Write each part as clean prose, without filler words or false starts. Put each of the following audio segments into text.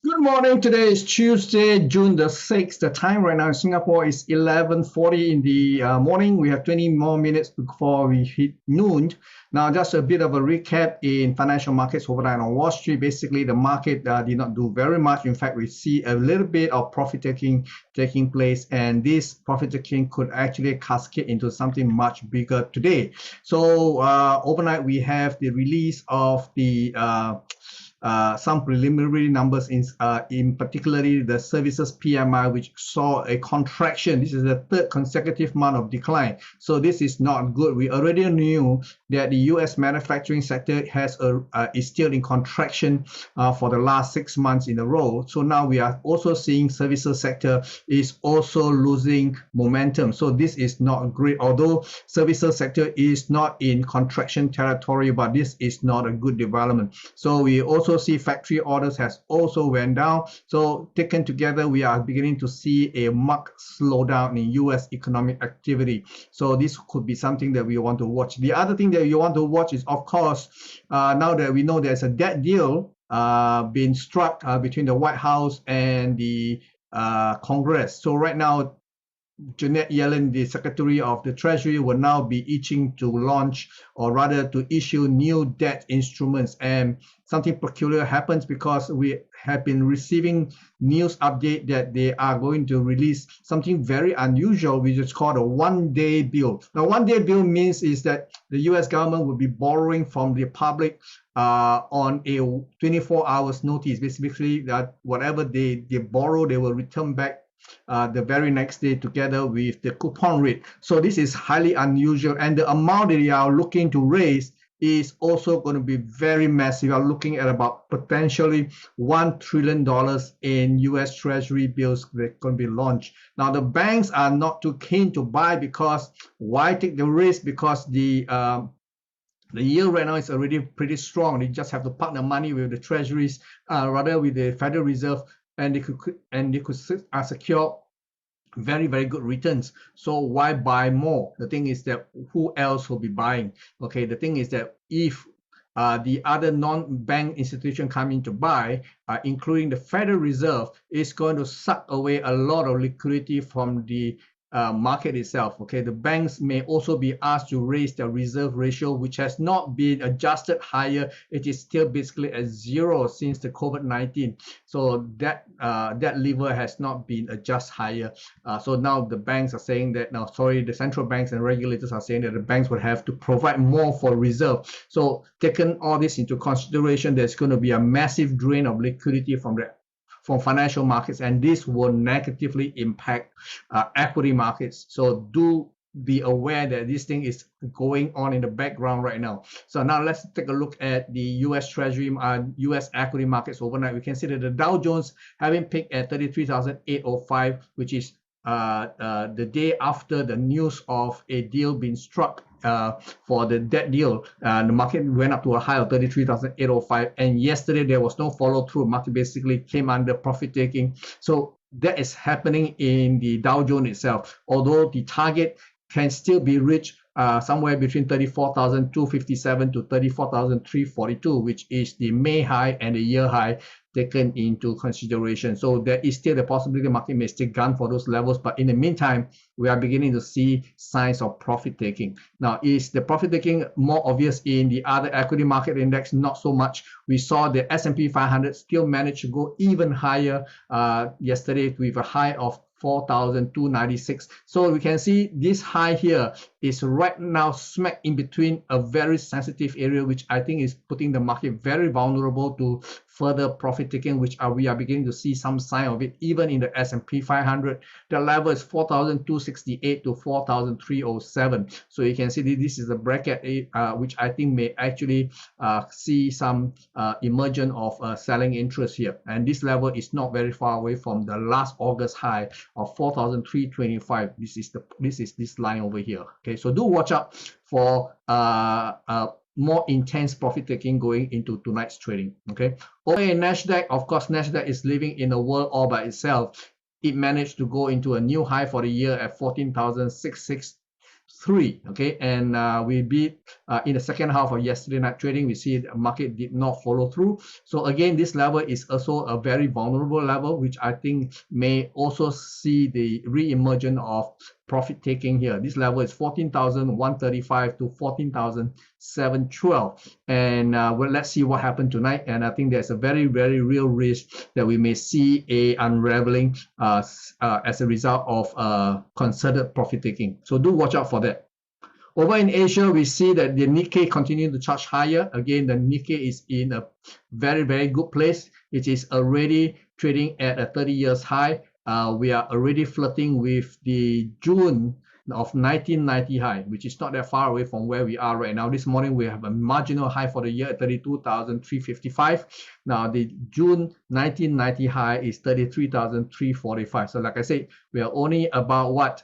Good morning. Today is Tuesday, June the 6th. The time right now in Singapore is 11:40 in the morning. We have 20 more minutes before we hit noon. Now, just a bit of a recap in financial markets overnight on Wall Street. Basically, the market did not do very much. In fact, we see a little bit of profit taking place, and this profit taking could actually cascade into something much bigger today. So, overnight, we have the release of the some preliminary numbers in particularly the services PMI, which saw a contraction. This is the third consecutive month of decline. So this is not good. We already knew that the U.S. manufacturing sector is still in contraction for the last 6 months in a row. So now we are also seeing services sector is also losing momentum. So this is not great. Although services sector is not in contraction territory, but this is not a good development. So we also see factory orders has also went down. So taken together, we are beginning to see a marked slowdown in U.S. economic activity. So this could be something that we want to watch. The other thing that you want to watch is, of course, now that we know there's a debt deal being struck between the White House and the Congress. So right now, Janet Yellen, the Secretary of the Treasury, will now be itching to launch, or rather to issue new debt instruments. And something peculiar happens because we have been receiving news update that they are going to release something very unusual, which is called a one-day bill. Now, one-day bill means is that the U.S. government will be borrowing from the public on a 24 hours notice. Basically, that whatever they borrow, they will return back the very next day together with the coupon rate. So this is highly unusual, and the amount that they are looking to raise is also going to be very massive. We are looking at about potentially $1 trillion in US Treasury bills that are going to be launched. Now, the banks are not too keen to buy because why take the risk? Because the yield right now is already pretty strong. They just have to park the money with the treasuries, rather with the Federal Reserve, and they could secure very, very good returns. So why buy more? The thing is that who else will be buying? Okay, the thing is that if the other non-bank institution come in to buy, including the Federal Reserve, is going to suck away a lot of liquidity from the market itself. Okay, the banks may also be asked to raise their reserve ratio, which has not been adjusted higher. It is still basically at zero since the COVID-19. So that lever has not been adjusted higher. So now the banks are saying that the central banks and regulators are saying that the banks will have to provide more for reserve. So taking all this into consideration, there's going to be a massive drain of liquidity from financial markets, and this will negatively impact equity markets. So do be aware that this thing is going on in the background right now. So now let's take a look at the US Treasury, US equity markets overnight. We can see that the Dow Jones having peaked at 33,805, which is the day after the news of a deal being struck for the debt deal. The market went up to a high of 33,805, and yesterday there was no follow through. Market basically came under profit taking. So that is happening in the Dow Jones itself, although the target can still be reached somewhere between 34,257 to 34,342, which is the May high and the year high taken into consideration. So there is still the possibility the market may still gun for those levels, but in the meantime, we are beginning to see signs of profit taking. Now, is the profit taking more obvious in the other equity market index? Not so much. We saw the S&P 500 still manage to go even higher yesterday with a high of 4,296. So we can see this high here is right now smack in between a very sensitive area, which I think is putting the market very vulnerable to further profit taking, which we are beginning to see some sign of it even in the S&P 500. The level is 4,268 to 4,307. So you can see this is a bracket which I think may actually see some emergence of selling interest here. And this level is not very far away from the last August high of 4,325. This is this line over here. Okay, so do watch out for more intense profit taking going into tonight's trading. Okay, over in Nasdaq, of course, Nasdaq is living in a world all by itself. It managed to go into a new high for the year at 14,660 3. Okay, and we beat in the second half of yesterday night trading. We see the market did not follow through. So again, this level is also a very vulnerable level, which I think may also see the re-emergence of profit taking here. This level is 14,135 to 14,712, and well, let's see what happened tonight. And I think there's a very real risk that we may see a unraveling as a result of concerted profit taking. So do watch out for that. Over in Asia, we see that the Nikkei continue to charge higher. Again, the Nikkei is in a very good place. It is already trading at a 30 years high. We are already flirting with the June of 1990 high, which is not that far away from where we are right now. This morning, we have a marginal high for the year at 32,355. Now, the June 1990 high is 33,345. So like I said, we are only about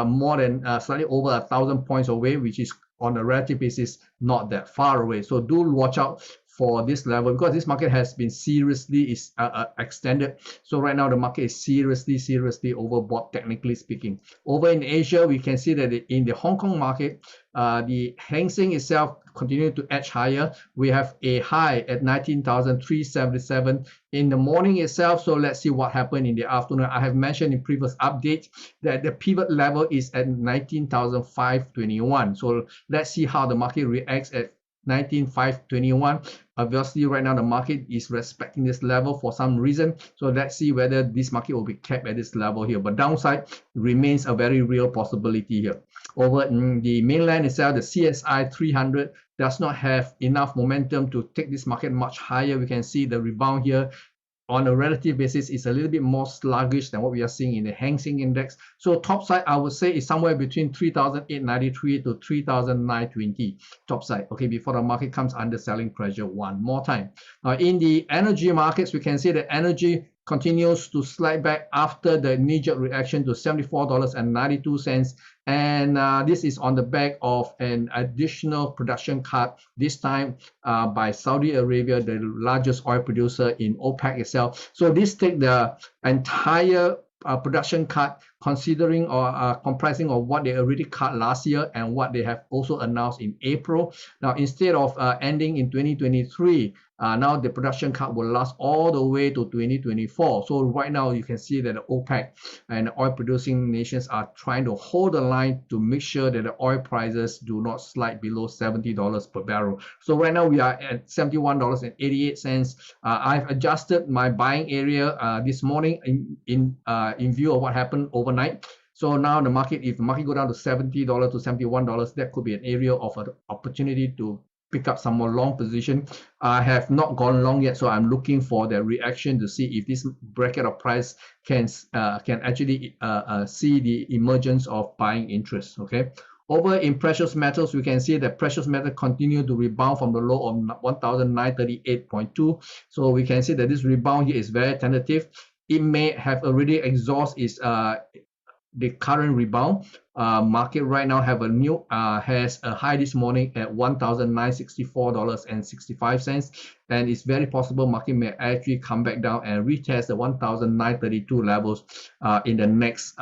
more than slightly over 1,000 points away, which is on a relative basis not that far away. So do watch out for this level, because this market has been seriously extended. So right now the market is seriously overbought, technically speaking. Over in Asia, we can see that in the Hong Kong market, the Hang Seng itself continued to edge higher. We have a high at 19,377 in the morning itself. So let's see what happened in the afternoon. I have mentioned in previous updates that the pivot level is at 19,521. So let's see how the market reacts at 19,521. Obviously, right now the market is respecting this level for some reason. So let's see whether this market will be kept at this level here. But downside remains a very real possibility here. Over in the mainland itself, the CSI 300 does not have enough momentum to take this market much higher. We can see the rebound here on a relative basis is a little bit more sluggish than what we are seeing in the Hang Seng Index. So top side, I would say, is somewhere between 3,893 to 3,920 top side, okay, before the market comes under selling pressure one more time. In the energy markets, we can see that energy continues to slide back after the knee-jerk reaction to $74.92. And this is on the back of an additional production cut, this time by Saudi Arabia, the largest oil producer in OPEC itself. So this take the entire production cut, considering or comprising of what they already cut last year and what they have also announced in April. Now, instead of ending in 2023, now the production cut will last all the way to 2024. So right now you can see that the OPEC and oil producing nations are trying to hold the line to make sure that the oil prices do not slide below $70 per barrel. So right now we are at $71.88. I've adjusted my buying area this morning in view of what happened overnight. So now the market, if the market go down to $70 to $71, that could be an area of an opportunity to pick up some more long position. I have not gone long yet, so I'm looking for the reaction to see if this bracket of price can actually see the emergence of buying interest. Okay. Over in precious metals, we can see that precious metal continue to rebound from the low of 1,938.2. So we can see that this rebound here is very tentative. It may have already exhausted its the current rebound. Market right now have a new has a high this morning at $1,964.65, and it's very possible market may actually come back down and retest the 1,932 levels in the next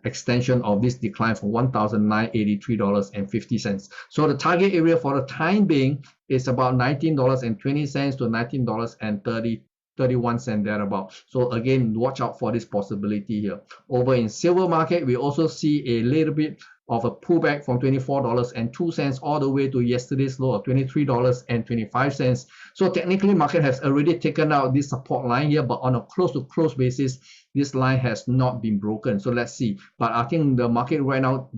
extension of this decline from $1,983.50. So the target area for the time being is about $19.20 to $19.31 thereabout. So again, watch out for this possibility here. Over in silver market, we also see a little bit of a pullback from $24.02 all the way to yesterday's low of $23.25. So technically, market has already taken out this support line here, but on a close-to-close basis, this line has not been broken. So let's see. But I think the market right now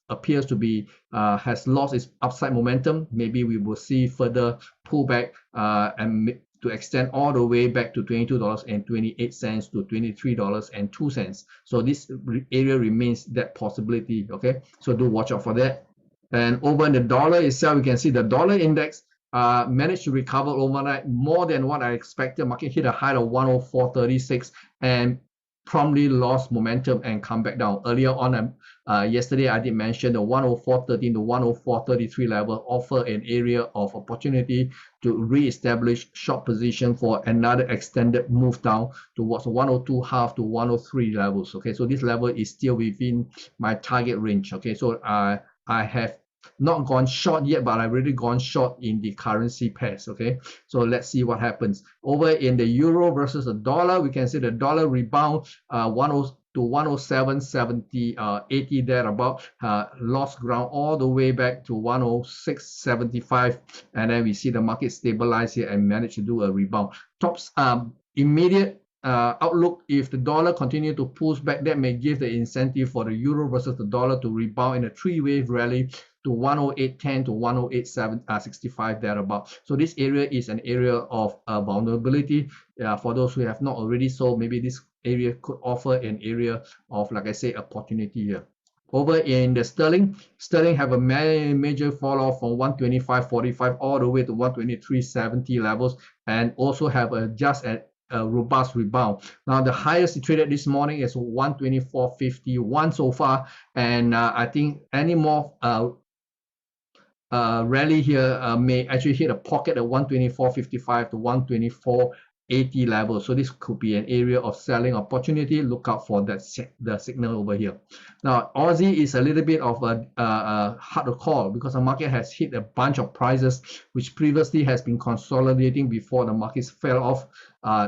appears to be has lost its upside momentum. Maybe we will see further pullback and to extend all the way back to $22.28 to $23.02. So this area remains that possibility. Okay, so do watch out for that. And over in the dollar itself, you can see the dollar index managed to recover overnight more than what I expected. Market hit a high of 104.36 and promptly lost momentum and come back down. Earlier on, yesterday I did mention the 104.13 to 104.33 level offer an area of opportunity to re-establish short position for another extended move down towards 102.5 to 103 levels. Okay, so this level is still within my target range. Okay, so I have not gone short yet, but I've already gone short in the currency pairs. Okay, so let's see what happens over in the euro versus the dollar. We can see the dollar rebound 10 to 107.70, 80 there about, lost ground all the way back to 106.75, and then we see the market stabilize here and manage to do a rebound. Tops immediate outlook, if the dollar continue to push back, that may give the incentive for the euro versus the dollar to rebound in a three-wave rally to 108.10 to 108.65 thereabout. So this area is an area of vulnerability. For those who have not already sold, maybe this area could offer an area of, like I say, opportunity here. Over in the sterling have a major fall off from 125.45 all the way to 123.70 levels, and also have a robust rebound. Now the highest it traded this morning is 124.51 so far, and I think any more rally here may actually hit a pocket at 124.55 to 124.80 level. So this could be an area of selling opportunity. Look out for that the signal over here. Now Aussie is a little bit of a hard to call because the market has hit a bunch of prices which previously has been consolidating before the markets fell off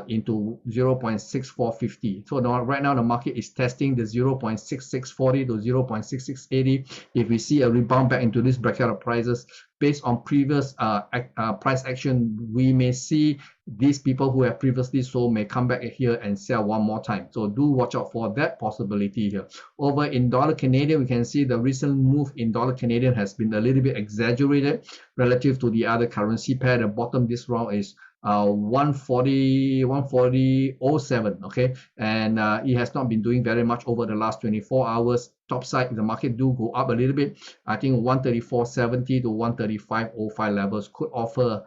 into 0.6450. So now, right now the market is testing the 0.6640 to 0.6680. If we see a rebound back into this bracket of prices based on previous price action, we may see these people who have previously sold may come back here and sell one more time. So do watch out for that possibility here. Over in dollar Canadian, we can see the recent move in dollar Canadian has been a little bit exaggerated relative to the other currency pair. The bottom this round is 140.07. Okay, and it has not been doing very much over the last 24 hours. Top side, the market do go up a little bit. I think 134.70 to 135.05 levels could offer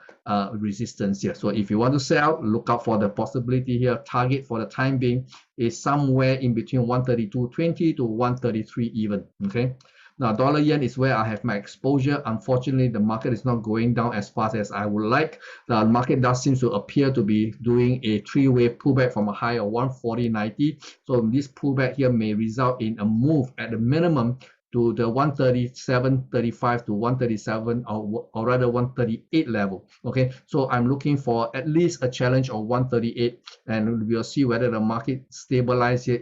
resistance here. So if you want to sell, look out for the possibility here. Target for the time being is somewhere in between 132.20 to 133 even. Okay. Now, dollar yen is where I have my exposure. Unfortunately, the market is not going down as fast as I would like. The market does seem to appear to be doing a three-wave pullback from a high of 140.90. So this pullback here may result in a move at the minimum to the 137.35 to 137 or rather 138 level. Okay, so I'm looking for at least a challenge of 138, and we'll see whether the market stabilizes here.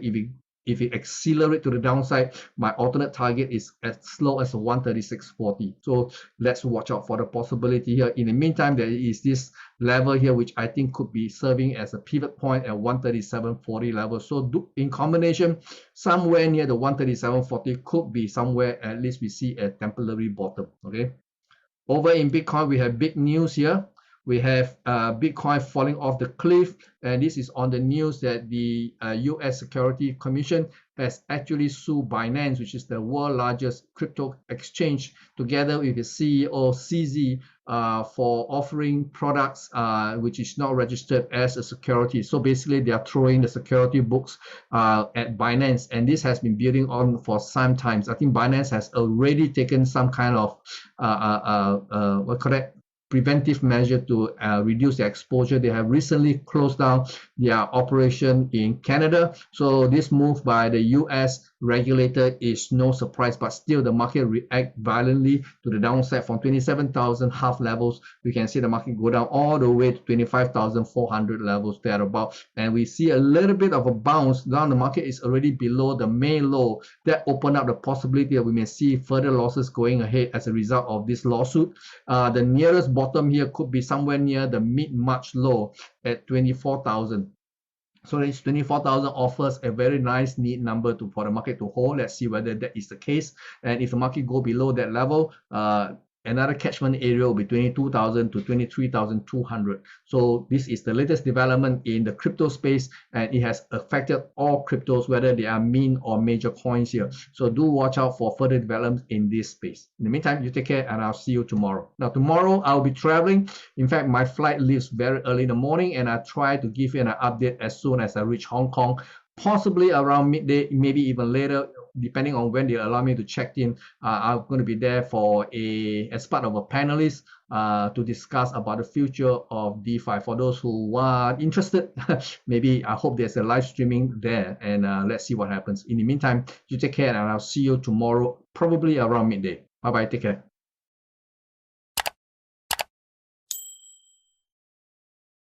If it accelerates to the downside, my alternate target is as low as 136.40. So let's watch out for the possibility here. In the meantime, there is this level here, which I think could be serving as a pivot point at 137.40 level. So in combination, somewhere near the 137.40 could be somewhere, at least we see a temporary bottom. Okay. Over in Bitcoin, we have big news here. We have Bitcoin falling off the cliff, and this is on the news that the US Security Commission has actually sued Binance, which is the world's largest crypto exchange, together with the CEO CZ for offering products which is not registered as a security. So basically they are throwing the security books at Binance, and this has been building on for some times. I think Binance has already taken some kind of preventive measure to reduce the exposure. They have recently closed down their operation in Canada. So this move by the US regulator is no surprise, but still the market react violently to the downside from 27,000 half levels. We can see the market go down all the way to 25,400 levels thereabout, and we see a little bit of a bounce down. The market is already below the May low. That opened up the possibility that we may see further losses going ahead as a result of this lawsuit. The nearest bottom here could be somewhere near the mid-March low at 24,000. So this 24,000 offers a very nice neat number for the market to hold. Let's see whether that is the case. And if the market go below that level, another catchment area will be 22,000 to 23,200. So this is the latest development in the crypto space, and it has affected all cryptos, whether they are meme or major coins here. So do watch out for further developments in this space. In the meantime, you take care, and I'll see you tomorrow. Now, tomorrow I'll be traveling. In fact, my flight leaves very early in the morning, and I try to give you an update as soon as I reach Hong Kong, possibly around midday, maybe even later, depending on when they allow me to check in. I'm going to be there for as part of a panelist to discuss about the future of DeFi. For those who are interested, maybe I hope there's a live streaming there, and let's see what happens. In the meantime, you take care, and I'll see you tomorrow, probably around midday. Bye bye. Take care.